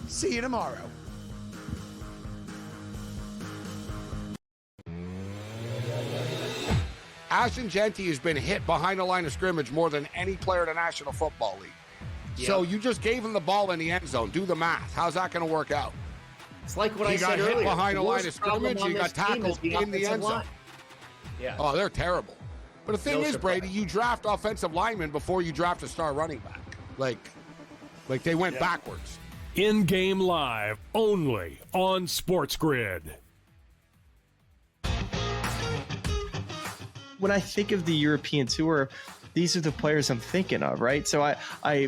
See you tomorrow. Ashton Genty has been hit behind the line of scrimmage more than any player in the National Football League. Yep. So you just gave him the ball in the end zone. Do the math. How's that going to work out? It's like what I said earlier. He got hit behind the line of scrimmage. He got tackled in the end zone. Yeah. Oh, they're terrible. But the thing is, Brady, you draft offensive linemen before you draft a star running back. Like they went backwards. In-game live only on SportsGrid. When I think of the European tour, these are the players I'm thinking of, right? So I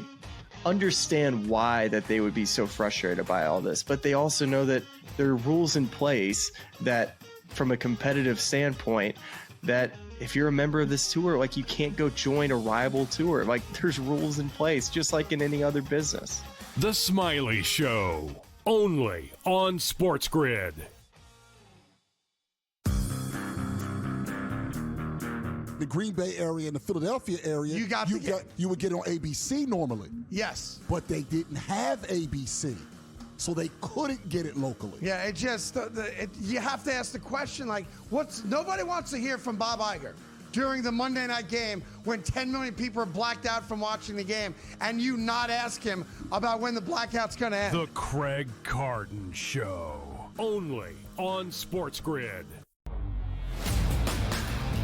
understand why that they would be so frustrated by all this, but they also know that there are rules in place that from a competitive standpoint, that if you're a member of this tour, like you can't go join a rival tour. Like there's rules in place, just like in any other business. The Smiley Show, only on SportsGrid. The Green Bay area and the Philadelphia area, you would get on ABC normally. Yes. But they didn't have ABC, so they couldn't get it locally. Yeah, it just, you have to ask the question, like, nobody wants to hear from Bob Iger during the Monday night game when 10 million people are blacked out from watching the game, and you not ask him about when the blackout's going to end. The Craig Carton Show, only on SportsGrid.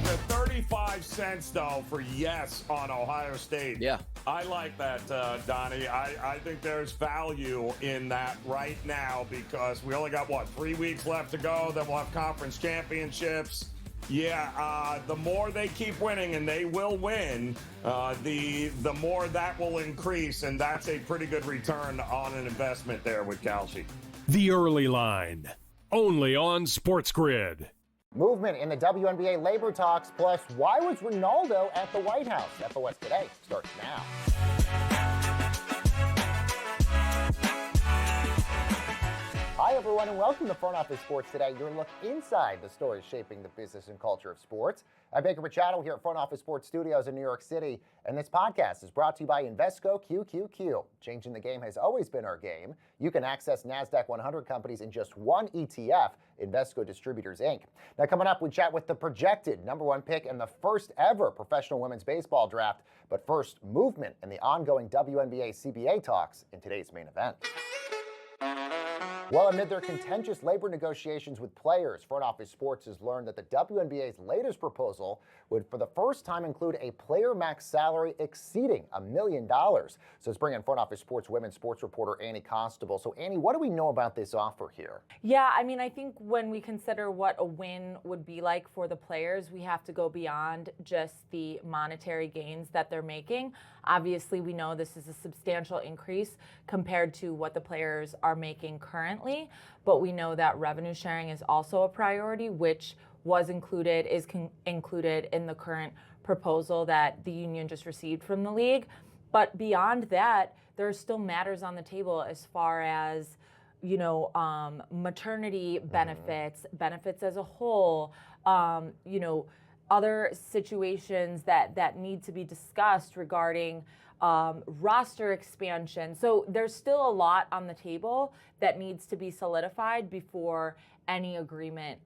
The 35 cents, though, for yes on Ohio State. Yeah. I like that, Donnie. I think there's value in that right now because we only got, 3 weeks left to go. Then we'll have conference championships. Yeah, the more they keep winning, and they will win, the more that will increase, and that's a pretty good return on an investment there with Kalshi. The Early Line, only on SportsGrid. Movement in the WNBA labor talks, plus why was Ronaldo at the White House? FOS Today starts now. Hi, everyone, and welcome to Front Office Sports Today, your look inside the stories shaping the business and culture of sports. I'm Baker Machado here at Front Office Sports Studios in New York City, and this podcast is brought to you by Invesco QQQ. Changing the game has always been our game. You can access NASDAQ 100 companies in just one ETF, Invesco Distributors, Inc. Now, coming up, we chat with the projected #1 pick in the first ever professional women's baseball draft. But first, movement in the ongoing WNBA CBA talks in today's main event. Well, amid their contentious labor negotiations with players, Front Office Sports has learned that the WNBA's latest proposal would, for the first time, include a player max salary exceeding $1 million. So let's bring in Front Office Sports women's sports reporter Annie Constable. So, Annie, what do we know about this offer here? Yeah, I mean, I think when we consider what a win would be like for the players, we have to go beyond just the monetary gains that they're making. Obviously, we know this is a substantial increase compared to what the players are making currently, but we know that revenue sharing is also a priority, which is included in the current proposal that the union just received from the league. But beyond that, there are still matters on the table as far as, maternity benefits, benefits as a whole, other situations that need to be discussed regarding roster expansion. So there's still a lot on the table that needs to be solidified before any agreement,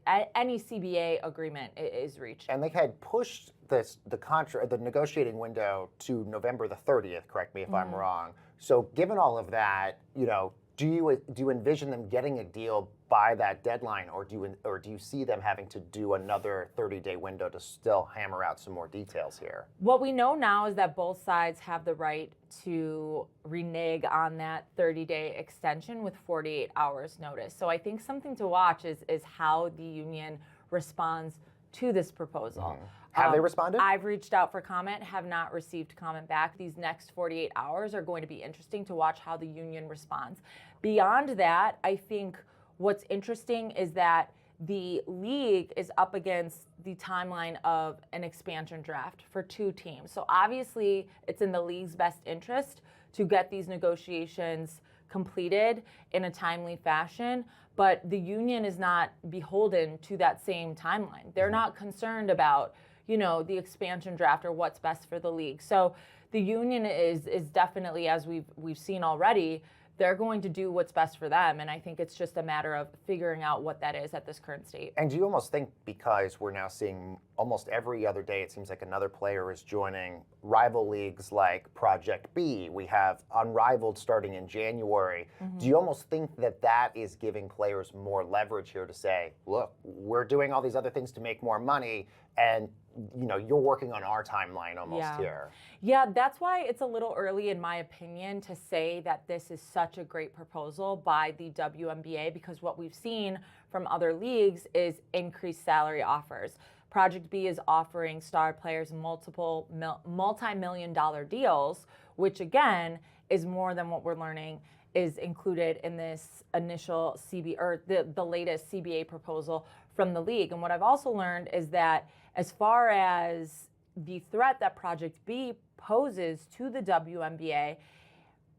any CBA agreement is reached. And they had pushed the negotiating window to November the 30th, correct me if I'm wrong. So given all of that, do you envision them getting a deal by that deadline, or do you see them having to do another 30-day window to still hammer out some more details here? What we know now is that both sides have the right to renege on that 30-day extension with 48 hours notice. So I think something to watch is how the union responds to this proposal. Have they responded? I've reached out for comment, have not received comment back. These next 48 hours are going to be interesting to watch how the union responds. Beyond that, I think what's interesting is that the league is up against the timeline of an expansion draft for two teams. So obviously, it's in the league's best interest to get these negotiations completed in a timely fashion, but the union is not beholden to that same timeline. They're not concerned about, the expansion draft or what's best for the league. So the union is definitely, as we've seen already, they're going to do what's best for them. And I think it's just a matter of figuring out what that is at this current state. And do you almost think, because we're now seeing almost every other day, it seems like another player is joining rival leagues like Project B. We have Unrivaled starting in January. Do you almost think that that is giving players more leverage here to say, look, we're doing all these other things to make more money, and you're working on our timeline almost here? Yeah, that's why it's a little early, in my opinion, to say that this is such a great proposal by the WNBA, because what we've seen from other leagues is increased salary offers. Project B is offering star players multiple multi-million-dollar deals, which again is more than what we're learning is included in this initial the latest CBA proposal from the league. And what I've also learned is that as far as the threat that Project B poses to the WNBA,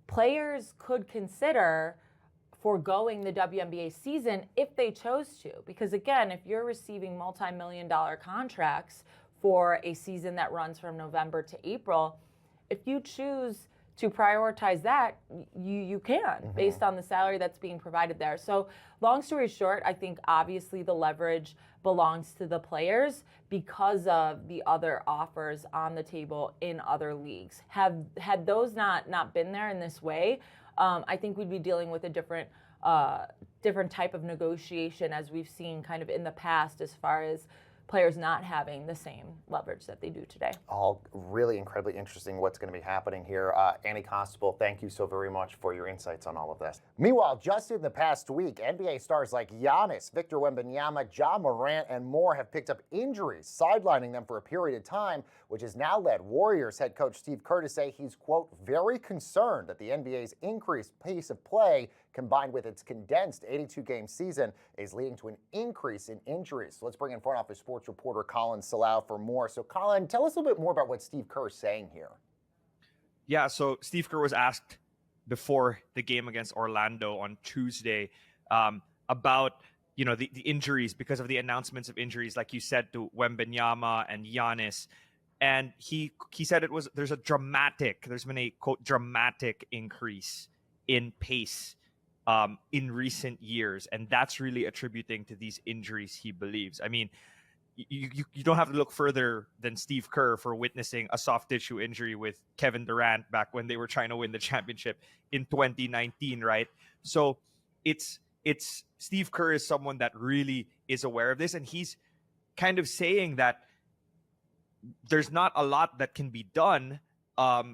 players could consider foregoing the WNBA season if they chose to. Because again, if you're receiving multi-million-dollar contracts for a season that runs from November to April, if you choose to prioritize that, you can, based on the salary that's being provided there. So long story short, I think obviously the leverage belongs to the players because of the other offers on the table in other leagues. Had those not been there in this way, I think we'd be dealing with a different type of negotiation, as we've seen kind of in the past, as far as players not having the same leverage that they do today. All really incredibly interesting what's going to be happening here. Annie Constable, thank you so very much for your insights on all of this. Meanwhile, just in the past week, NBA stars like Giannis, Victor Wembanyama, Ja Morant, and more have picked up injuries, sidelining them for a period of time, which has now led Warriors head coach Steve Kerr to say he's, quote, very concerned that the NBA's increased pace of play combined with its condensed 82-game season is leading to an increase in injuries. So let's bring in front office sports reporter Colin Salau for more. So Colin, tell us a little bit more about what Steve Kerr is saying here. Yeah, so Steve Kerr was asked before the game against Orlando on Tuesday about the injuries, because of the announcements of injuries, like you said, to Wembanyama and Giannis. And he said there's been a, quote, dramatic increase in pace in recent years. And that's really attributing to these injuries, he believes. I mean, you don't have to look further than Steve Kerr for witnessing a soft tissue injury with Kevin Durant back when they were trying to win the championship in 2019, right? So it's Steve Kerr is someone that really is aware of this, and he's kind of saying that there's not a lot that can be done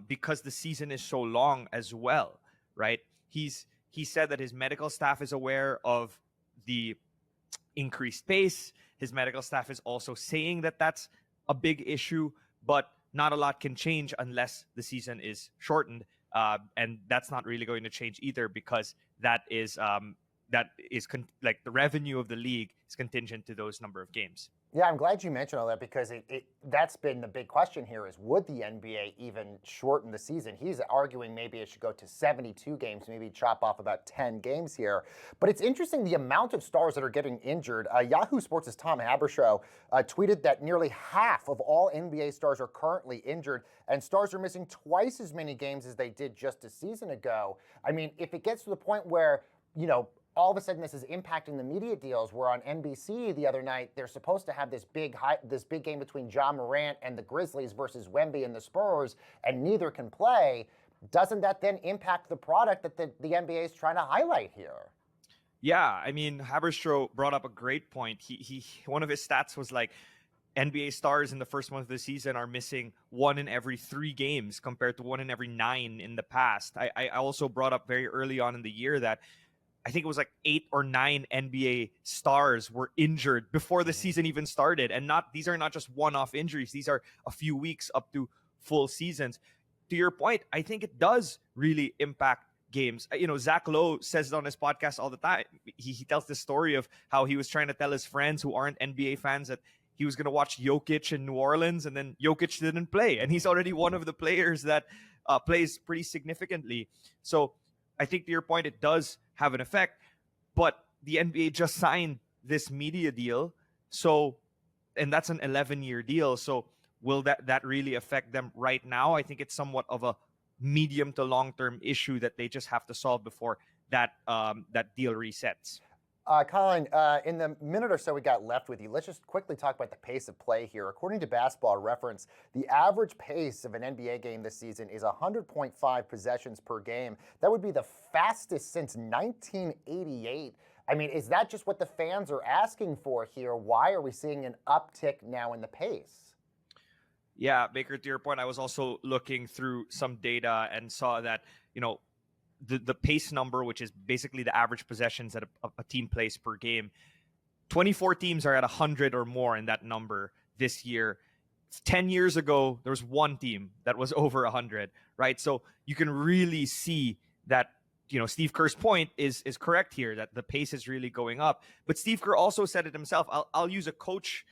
because the season is so long as well, right? He said that his medical staff is aware of the increased pace. His medical staff is also saying that that's a big issue, but not a lot can change unless the season is shortened. And that's not really going to change either, because the revenue of the league is contingent to those number of games. Yeah, I'm glad you mentioned all that, because that's been the big question here is, would the NBA even shorten the season? He's arguing maybe it should go to 72 games, maybe chop off about 10 games here. But it's interesting the amount of stars that are getting injured. Yahoo Sports' Tom Haberstroh tweeted that nearly half of all NBA stars are currently injured, and stars are missing twice as many games as they did just a season ago. I mean, if it gets to the point where, all of a sudden this is impacting the media deals, where on NBC the other night they're supposed to have this big game between Ja Morant and the Grizzlies versus Wemby and the Spurs, and neither can play, doesn't that then impact the product that the NBA is trying to highlight here? Yeah, I mean, Haberstroh brought up a great point. He one of his stats was like, NBA stars in the first month of the season are missing 1 in every 3 games compared to 1 in every 9 in the past. I also brought up very early on in the year that I think it was like 8 or 9 NBA stars were injured before the season even started. And these are not just one-off injuries. These are a few weeks up to full seasons. To your point, I think it does really impact games. Zach Lowe says it on his podcast all the time. He tells this story of how he was trying to tell his friends who aren't NBA fans that he was going to watch Jokic in New Orleans, and then Jokic didn't play. And he's already one of the players that plays pretty significantly. So I think to your point, it does have an effect, but the NBA just signed this media deal. And that's an 11-year deal. So will that really affect them right now? I think it's somewhat of a medium to long-term issue that they just have to solve before that deal resets. Colin, in the minute or so we got left with you, let's just quickly talk about the pace of play here. According to Basketball Reference, the average pace of an NBA game this season is 100.5 possessions per game. That would be the fastest since 1988. I mean, is that just what the fans are asking for here? Why are we seeing an uptick now in the pace? Yeah, Baker, to your point, I was also looking through some data and saw that, the pace number, which is basically the average possessions that a team plays per game, 24 teams are at 100 or more in that number this year. 10 years ago, there was one team that was over 100, right? So you can really see that, Steve Kerr's point is correct here, that the pace is really going up. But Steve Kerr also said it himself. I'll use a coach's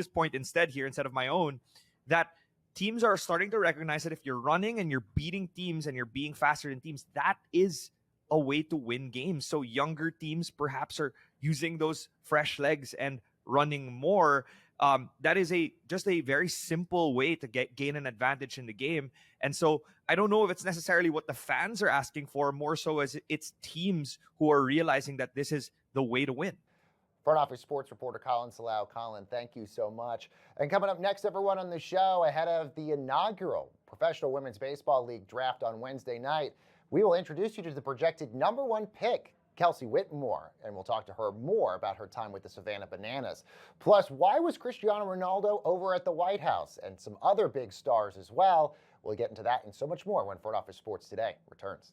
point instead of my own, that teams are starting to recognize that if you're running and you're beating teams and you're being faster than teams, that is a way to win games. So younger teams perhaps are using those fresh legs and running more. That is just a very simple way to gain an advantage in the game. And so I don't know if it's necessarily what the fans are asking for, more so as it's teams who are realizing that this is the way to win. Front Office Sports reporter Colin Salau. Colin, thank you so much. And coming up next, everyone on the show, ahead of the inaugural Professional Women's Baseball League draft on Wednesday night, we will introduce you to the projected #1 pick, Kelsey Whitmore, and we'll talk to her more about her time with the Savannah Bananas. Plus, why was Cristiano Ronaldo over at the White House, and some other big stars as well. We'll get into that and so much more when Front Office Sports Today returns.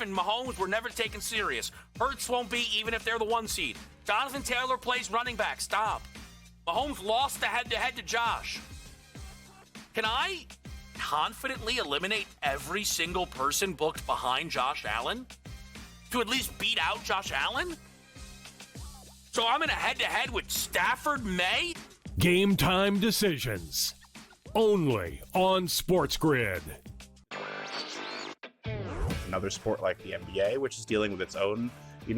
And Mahomes were never taken serious. Hurts won't be, even if they're the 1 seed. Jonathan Taylor plays running back. Stop. Mahomes lost the head-to-head to Josh. Can I confidently eliminate every single person booked behind Josh Allen to at least beat out Josh Allen? So I'm in a head-to-head with Stafford May? Game time decisions. Only on SportsGrid. Another sport like the NBA, which is dealing with its own,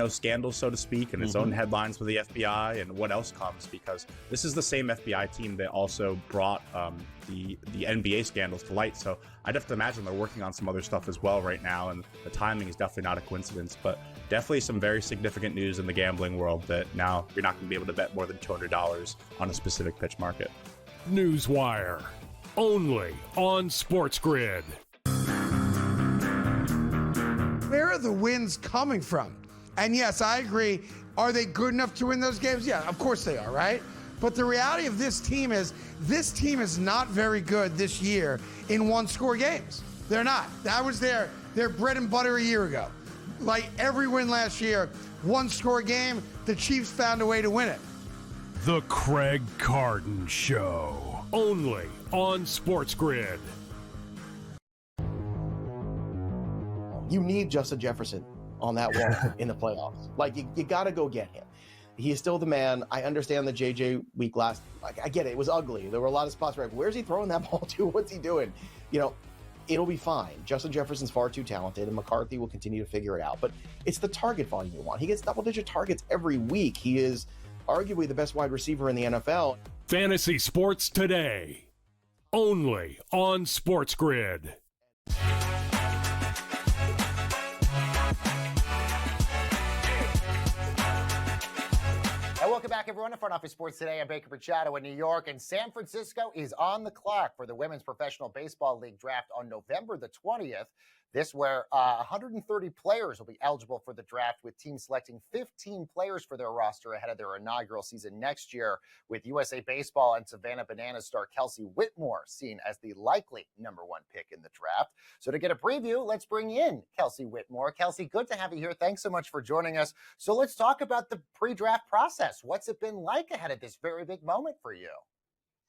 scandals, so to speak, and its own headlines with the FBI and what else comes, because this is the same FBI team that also brought the NBA scandals to light. So I'd have to imagine they're working on some other stuff as well right now, and the timing is definitely not a coincidence, but definitely some very significant news in the gambling world that now you're not going to be able to bet more than $200 on a specific pitch market. Newswire. Only on SportsGrid. Where are the wins coming from? And yes, I agree. Are they good enough to win those games? Yeah, of course they are, right? But the reality of this team is not very good this year in one-score games. They're not. That was their bread and butter a year ago. Like every win last year, one-score game, the Chiefs found a way to win it. The Craig Carton Show. Only on SportsGrid. You need Justin Jefferson on that wall in the playoffs. Like, you got to go get him. He is still the man. I understand the JJ week last. I get it. It was ugly. There were a lot of spots where, where's he throwing that ball to? What's he doing? It'll be fine. Justin Jefferson's far too talented, and McCarthy will continue to figure it out. But it's the target volume you want. He gets double-digit targets every week. He is arguably the best wide receiver in the NFL. Fantasy Sports Today. Only on SportsGrid. Welcome back, everyone, to Front Office Sports Today. I'm Baker Machado in New York, and San Francisco is on the clock for the Women's Professional Baseball League draft on November the 20th. This where 130 players will be eligible for the draft, with teams selecting 15 players for their roster ahead of their inaugural season next year, with USA Baseball and Savannah Bananas star Kelsey Whitmore seen as the likely #1 pick in the draft. So to get a preview, let's bring in Kelsey Whitmore. Kelsey, good to have you here. Thanks so much for joining us. So let's talk about the pre-draft process. What's it been like ahead of this very big moment for you?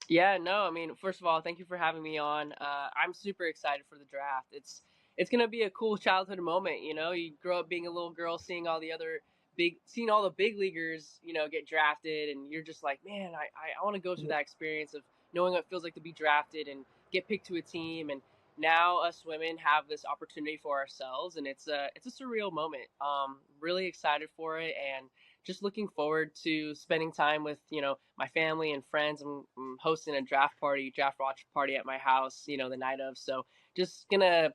Yeah, no, I mean, first of all, thank you for having me on. I'm super excited for the draft. It's going to be a cool childhood moment. You grow up being a little girl, seeing all the other seeing all the big leaguers, get drafted, and you're just like, man, I want to go through that experience of knowing what it feels like to be drafted and get picked to a team. And now us women have this opportunity for ourselves, and it's a surreal moment. Really excited for it, and just looking forward to spending time with my family and friends. I'm hosting a draft watch party at my house, the night of. So just gonna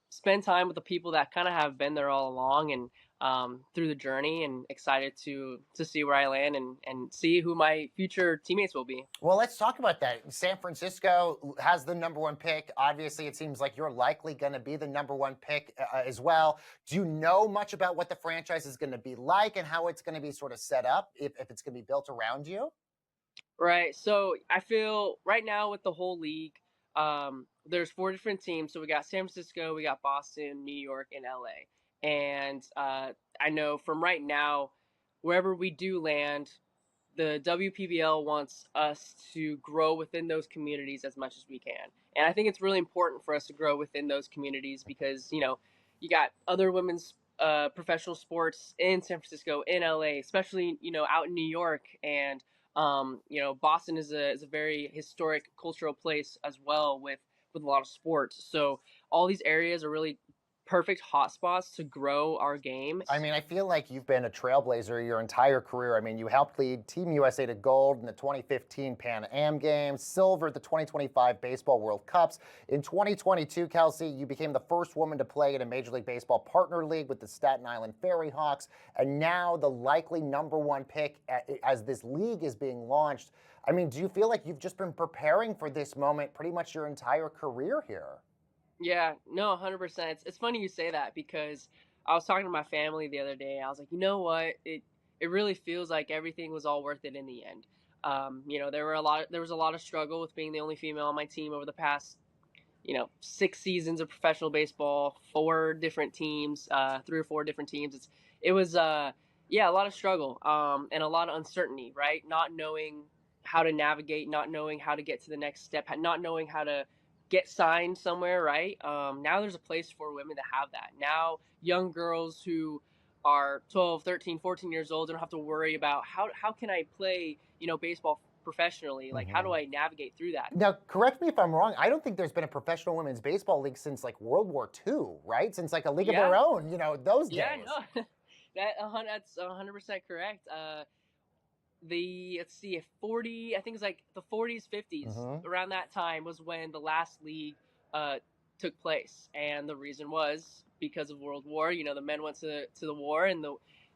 spend time with the people that kind of have been there all along and through the journey, and excited to see where I land and see who my future teammates will be. Well, let's talk about that. San Francisco has the number 1 pick. Obviously, it seems like you're likely going to be the number 1 pick as well. Do you know much about what the franchise is going to be like and how it's going to be sort of set up, if it's going to be built around you? Right. So I feel right now with the whole league, there's 4 different teams. So we got San Francisco, we got Boston, New York, and LA. And I know from right now, wherever we do land, the WPBL wants us to grow within those communities as much as we can. And I think it's really important for us to grow within those communities because, you got other women's professional sports in San Francisco, in LA, especially, out in New York. And, Boston is a very historic cultural place as well with a lot of sports. So all these areas are really perfect hotspots to grow our game. I mean, I feel like you've been a trailblazer your entire career. I mean, you helped lead Team USA to gold in the 2015 Pan Am Games, silver at the 2025 Baseball World Cups. In 2022, Kelsey, you became the first woman to play in a Major League Baseball partner league with the Staten Island Fairy Hawks, and now the likely number 1 pick as this league is being launched. I mean, do you feel like you've just been preparing for this moment pretty much your entire career here? Yeah, no, 100%. It's funny you say that because I was talking to my family the other day. I was like, you know what? It really feels like everything was all worth it in the end. There was a lot of struggle with being the only female on my team over the past, 6 seasons of professional baseball, 4 different teams, 3 or 4 different teams. It was a lot of struggle, and a lot of uncertainty, right? Not knowing how to navigate, not knowing how to get to the next step, not knowing how to get signed somewhere, right? Now there's a place for women to have that. Now young girls who are 12, 13, 14 years old don't have to worry about how can I play, baseball professionally? Like, how do I navigate through that? Now, correct me if I'm wrong. I don't think there's been a professional women's baseball league since like World War II, right? Since like a league of their own, those days. Yeah, no, that's 100% correct. Let's see, 40, I think it's like the 40s, 50s, around that time was when the last league took place. And the reason was because of World War. The men went to the war, and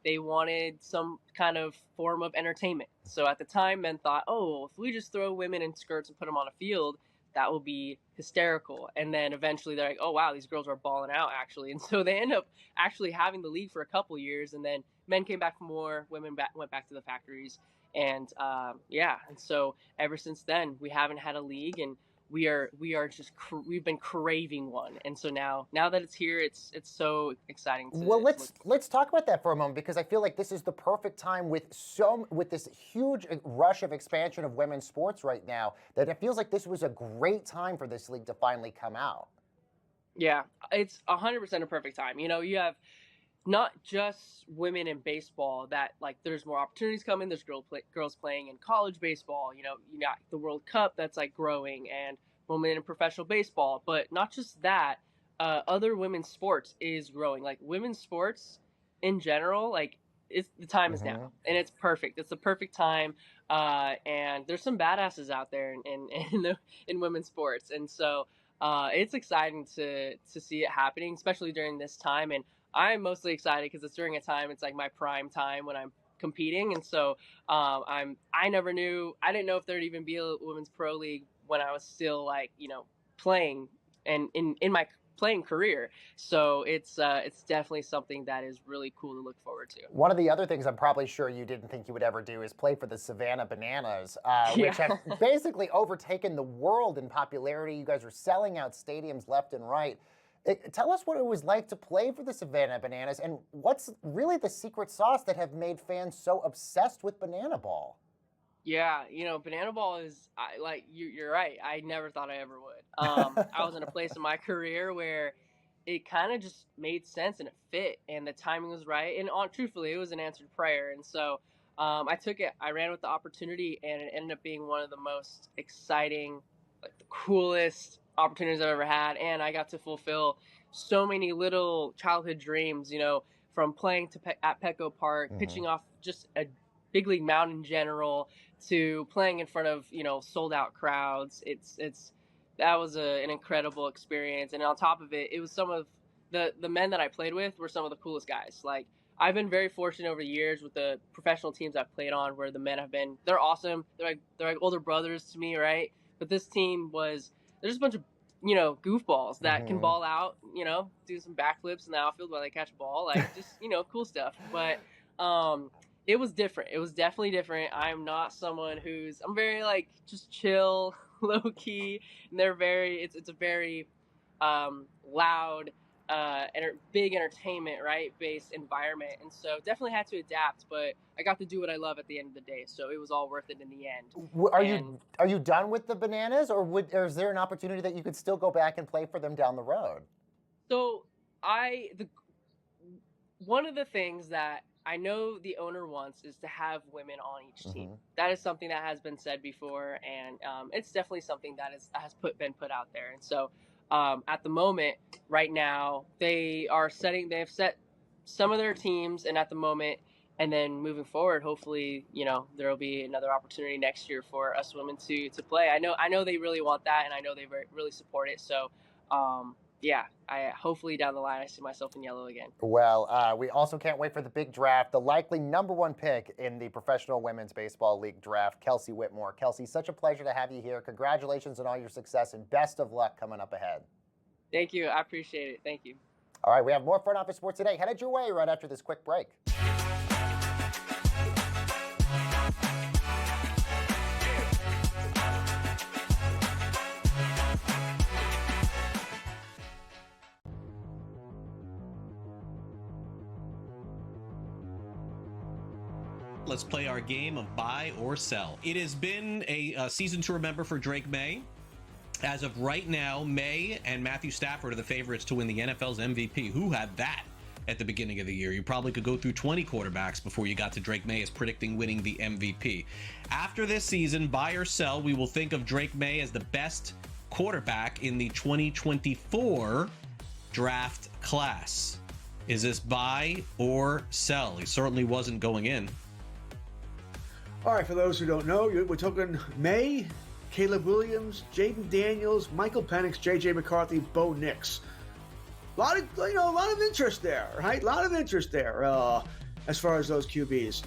they wanted some kind of form of entertainment. So at the time, men thought, oh, if we just throw women in skirts and put them on a field, that will be hysterical. And then eventually they're like, oh, wow, these girls are balling out, actually. And so they end up actually having the league for a couple years. And then men came back from war, women went back to the factories. And and so ever since then, we haven't had a league, and we are just we've been craving one. And so now that it's here, it's so exciting. Well, let's talk about that for a moment, because I feel like this is the perfect time with this huge rush of expansion of women's sports right now, that it feels like this was a great time for this league to finally come out. Yeah, it's 100% a perfect time. You have not just women in baseball that, like, there's more opportunities coming. There's girls playing in college baseball. You got the World Cup that's like growing, and women in professional baseball. But not just that, other women's sports is growing. Like, women's sports in general, like, the time is now, and it's perfect. It's the perfect time. And there's some badasses out there in women's sports, and so it's exciting to see it happening, especially during this time. And I'm mostly excited because it's during a time, it's like my prime time when I'm competing. And so I didn't know if there'd even be a women's pro league when I was still, like, playing and in my playing career. So it's definitely something that is really cool to look forward to. One of the other things I'm probably sure you didn't think you would ever do is play for the Savannah Bananas, which have basically overtaken the world in popularity. You guys are selling out stadiums left and right. Tell us what it was like to play for the Savannah Bananas, and what's really the secret sauce that have made fans so obsessed with banana ball? Yeah, banana ball is, you're right. I never thought I ever would. I was in a place in my career where it kind of just made sense and it fit and the timing was right. And truthfully, it was an answered prayer. And so I took it, I ran with the opportunity, and it ended up being one of the most exciting, like the coolest opportunities I've ever had. And I got to fulfill so many little childhood dreams, from playing at Petco Park, pitching off just a big league mound in general, to playing in front of, sold out crowds. That was an incredible experience. And on top of it, it was some of the men that I played with were some of the coolest guys. Like, I've been very fortunate over the years with the professional teams I've played on, where the men they're awesome. They're like older brothers to me, right? But this team there's just a bunch of, goofballs that can ball out, do some backflips in the outfield while they catch a ball, like just, cool stuff. But it was different. It was definitely different. I'm not someone I'm very like just chill, low key, and it's a very loud, big entertainment, right, based environment. And so definitely had to adapt, but I got to do what I love at the end of the day, so it was all worth it in the end. Are you done with the Bananas, or is there an opportunity that you could still go back and play for them down the road? So one of the things that I know the owner wants is to have women on each team. That is something that has been said before, and it's definitely something that has been put out there. And so at the moment, right now, they have set some of their teams, and at the moment, and then moving forward, hopefully, there will be another opportunity next year for us women to play. I know they really want that, and I know they really support it. So, I hopefully down the line I see myself in yellow again. Well, we also can't wait for the big draft, the likely #1 pick in the Professional Women's Baseball League draft, Kelsey Whitmore. Kelsey, such a pleasure to have you here. Congratulations on all your success and best of luck coming up ahead. Thank you. I appreciate it. Thank you. All right, we have more Front Office Sports Today headed your way right after this quick break. Let's play our game of buy or sell. It has been a season to remember for Drake May. As of right now, May and Matthew Stafford are the favorites to win the NFL's MVP. Who had that at the beginning of the year? You probably could go through 20 quarterbacks before you got to Drake May as predicting winning the MVP. After this season, buy or sell, we will think of Drake May as the best quarterback in the 2024 draft class. Is this buy or sell? He certainly wasn't going in. All right, for those who don't know, we're talking May, Caleb Williams, Jaden Daniels, Michael Penix, J.J. McCarthy, Bo Nix. A lot of interest there, right? A lot of interest there as far as those QBs.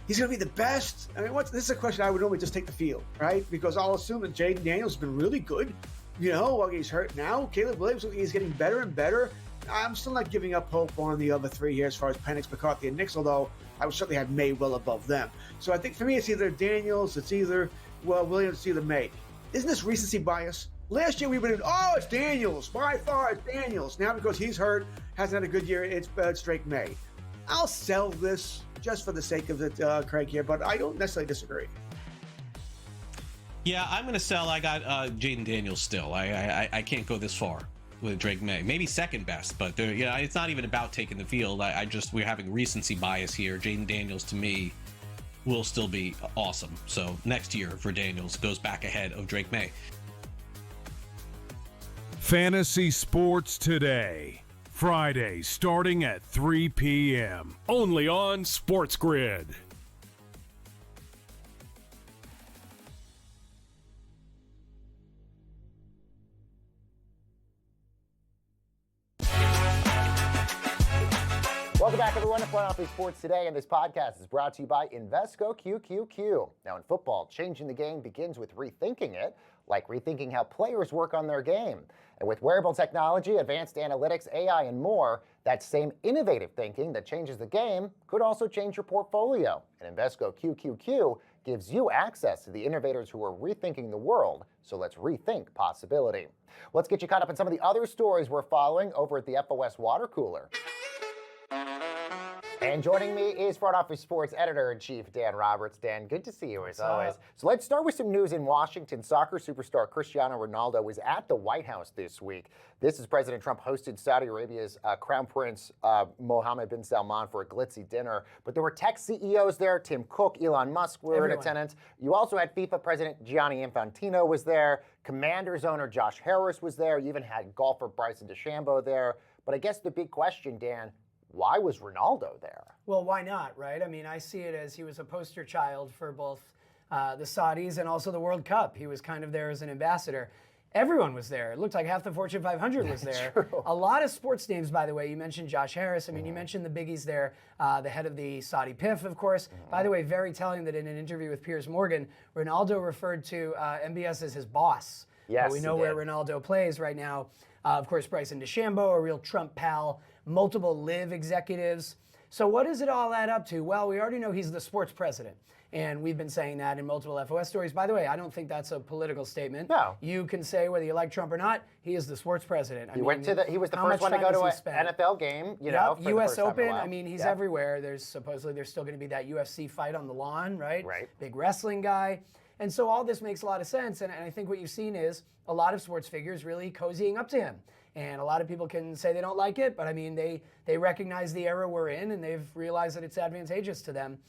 He's going to be the best. I mean, this is a question I would normally just take the field, right? Because I'll assume that Jaden Daniels has been really good. While he's hurt now, Caleb Williams is getting better and better. I'm still not giving up hope on the other three here as far as Penix, McCarthy, and Nix, although I would certainly have May well above them. So I think for me, it's either Daniels, it's either Williams, it's either May. Isn't this recency bias? Last year we went in, it's Daniels. By far, it's Daniels. Now because he's hurt, hasn't had a good year, it's Drake May. I'll sell this just for the sake of it, Craig, here, but I don't necessarily disagree. Yeah, I'm going to sell. I got Jaden Daniels still. I can't go this far with Drake May. Maybe second best, but it's not even about taking the field. We're having recency bias here. Jaden Daniels, to me, will still be awesome. So next year for Daniels goes back ahead of Drake May. Fantasy Sports Today, Friday starting at 3 p.m. only on SportsGrid. Welcome back, everyone, to Front Office Sports Today, and this podcast is brought to you by Invesco QQQ. Now, in football, changing the game begins with rethinking it, like rethinking how players work on their game. And with wearable technology, advanced analytics, AI, and more, that same innovative thinking that changes the game could also change your portfolio. And Invesco QQQ gives you access to the innovators who are rethinking the world, so let's rethink possibility. Let's get you caught up on some of the other stories we're following over at the FOS Water Cooler. And joining me is Front Office Sports Editor-in-Chief Dan Roberts. Dan, good to see you as always. So let's start with some news in Washington. Soccer superstar Cristiano Ronaldo was at the White House this week. This is President Trump hosted Saudi Arabia's Crown Prince Mohammed bin Salman for a glitzy dinner. But there were tech CEOs there. Tim Cook, Elon Musk were in attendance. You also had FIFA President Gianni Infantino was there. Commanders owner Josh Harris was there. You even had golfer Bryson DeChambeau there. But I guess the big question, Dan, why was Ronaldo there? Well, why not, right? I mean, I see it as he was a poster child for both the Saudis and also the World Cup. He was kind of there as an ambassador. Everyone was there. It looked like half the Fortune 500 was there. True. A lot of sports names, by the way. You mentioned Josh Harris. I mean, you mentioned the biggies there. The head of the Saudi PIF, of course. By the way, very telling that in an interview with Piers Morgan, Ronaldo referred to MBS as his boss. Yes, we know where Ronaldo plays right now. Of course, Bryson DeChambeau, a real Trump pal, multiple Live executives. So what does it all add up to? Well, we already know he's the sports president. And we've been saying that in multiple FOS stories. By the way, I don't think that's a political statement. No. You can say whether you like Trump or not, he is the sports president. He was the first one to go to an NFL game, you know, for US the first time in a Open, while. I mean, he's everywhere. There's supposedly still going to be that UFC fight on the lawn, right? Right. Big wrestling guy. And so all this makes a lot of sense. And I think what you've seen is a lot of sports figures really cozying up to him. And a lot of people can say they don't like it, but I mean, they recognize the era we're in and they've realized that it's advantageous to them.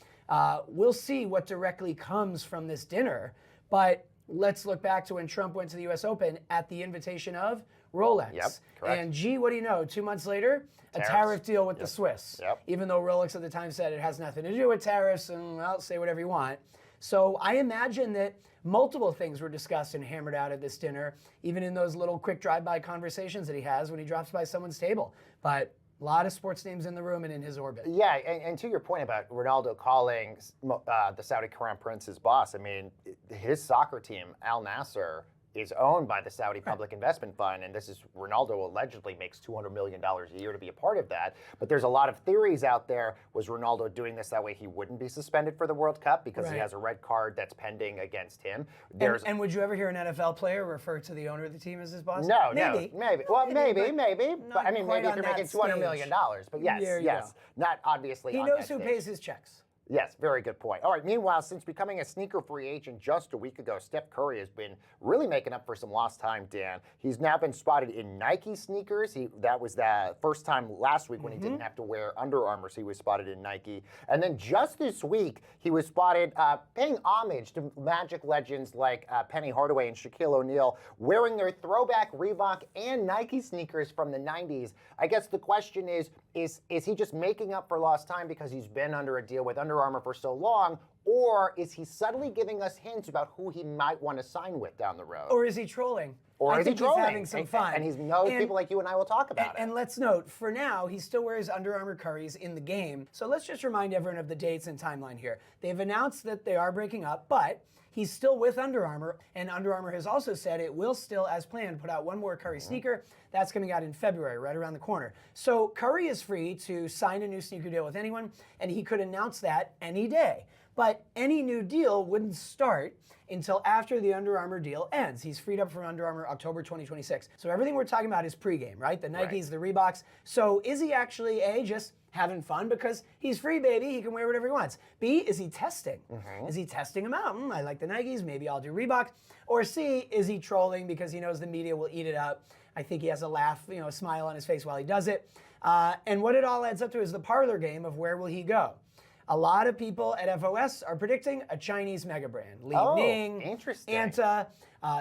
We'll see what directly comes from this dinner, but let's look back to when Trump went to the US Open at the invitation of Rolex. Yep, correct. And gee, what do you know? 2 months later, a tariff deal with the Swiss. Yep. Even though Rolex at the time said it has nothing to do with tariffs and, well, say whatever you want. So I imagine that multiple things were discussed and hammered out at this dinner, even in those little quick drive-by conversations that he has when he drops by someone's table. But a lot of sports names in the room and in his orbit. Yeah, and to your point about Ronaldo calling the Saudi Crown Prince his boss, I mean, his soccer team, Al Nassr, is owned by the Saudi Public Investment Fund, and this is Ronaldo allegedly makes $200 million a year to be a part of that. But there's a lot of theories out there. Was Ronaldo doing this that way he wouldn't be suspended for the World Cup because he has a red card that's pending against him? And would you ever hear an NFL player refer to the owner of the team as his boss? No, maybe. maybe. Well, maybe. But I mean, quite maybe if on you're making that $200 million. But yes, There you yes. go. Not obviously He on knows that who stage. pays his checks. Yes, very good point. All right, meanwhile, since becoming a sneaker free agent just a week ago, Steph Curry has been really making up for some lost time, Dan. He's now been spotted in Nike sneakers. That was the first time last week when he didn't have to wear Under Armour, so he was spotted in Nike. And then just this week, he was spotted paying homage to Magic legends like Penny Hardaway and Shaquille O'Neal, wearing their throwback Reebok and Nike sneakers from the 90s. I guess the question is he just making up for lost time because he's been under a deal with Under Armour for so long, or is he subtly giving us hints about who he might want to sign with down the road? Or is he trolling? Or I is he think trolling? He's having some fun. And he knows people like you and I will talk about it. And let's note, for now, he still wears Under Armour Curries in the game. So let's just remind everyone of the dates and timeline here. They've announced that they are breaking up, but he's still with Under Armour, and Under Armour has also said it will still, as planned, put out one more Curry sneaker. That's coming out in February, right around the corner. So Curry is free to sign a new sneaker deal with anyone, and he could announce that any day. But any new deal wouldn't start until after the Under Armour deal ends. He's freed up from Under Armour October 2026. So everything we're talking about is pregame, right? The Nikes, the Reeboks. So is he actually, A, just having fun because he's free, baby, he can wear whatever he wants? B, is he testing? Is he testing them out? I like the Nikes, maybe I'll do Reebok. Or C, is he trolling because he knows the media will eat it up? I think he has a laugh, a smile on his face while he does it. And what it all adds up to is the parlor game of where will he go? A lot of people at FOS are predicting a Chinese mega brand. Li Ning, interesting. Anta,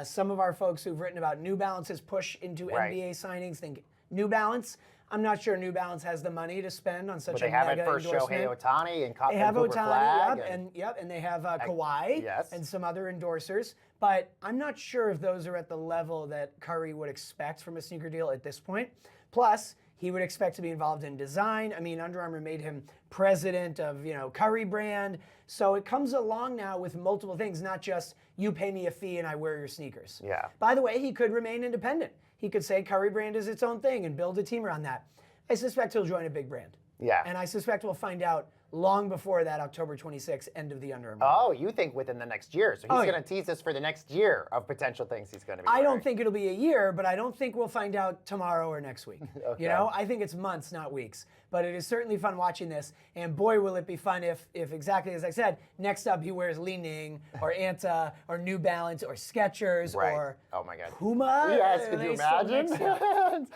some of our folks who've written about New Balance's push into NBA signings think New Balance. I'm not sure New Balance has the money to spend on such a mega endorsement. They have it for Shohei Ohtani and They have Cooper Flag. Ohtani, and they have Kawhi and some other endorsers. But I'm not sure if those are at the level that Curry would expect from a sneaker deal at this point. Plus, he would expect to be involved in design. I mean, Under Armour made him president of, Curry brand. So it comes along now with multiple things, not just you pay me a fee and I wear your sneakers. Yeah. By the way, he could remain independent. He could say Curry brand is its own thing and build a team around that. I suspect he'll join a big brand. Yeah. And I suspect we'll find out long before that October 26th end of the Under Armour. Oh, you think within the next year. So he's going to tease us for the next year of potential things he's going to be I wearing. don't think it'll be a year, but I don't think we'll find out tomorrow or next week. Okay. I think it's months, not weeks. but it is certainly fun watching this. And boy, will it be fun if exactly as I said, next up he wears Li Ning or Anta or New Balance or Skechers or oh my God, Puma. Yes, could you imagine?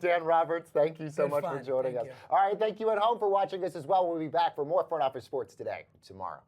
Dan Roberts, thank you so Good much fun. for joining Thank us. you. All right, thank you at home for watching us as well. We'll be back for more Front Office Sports today tomorrow.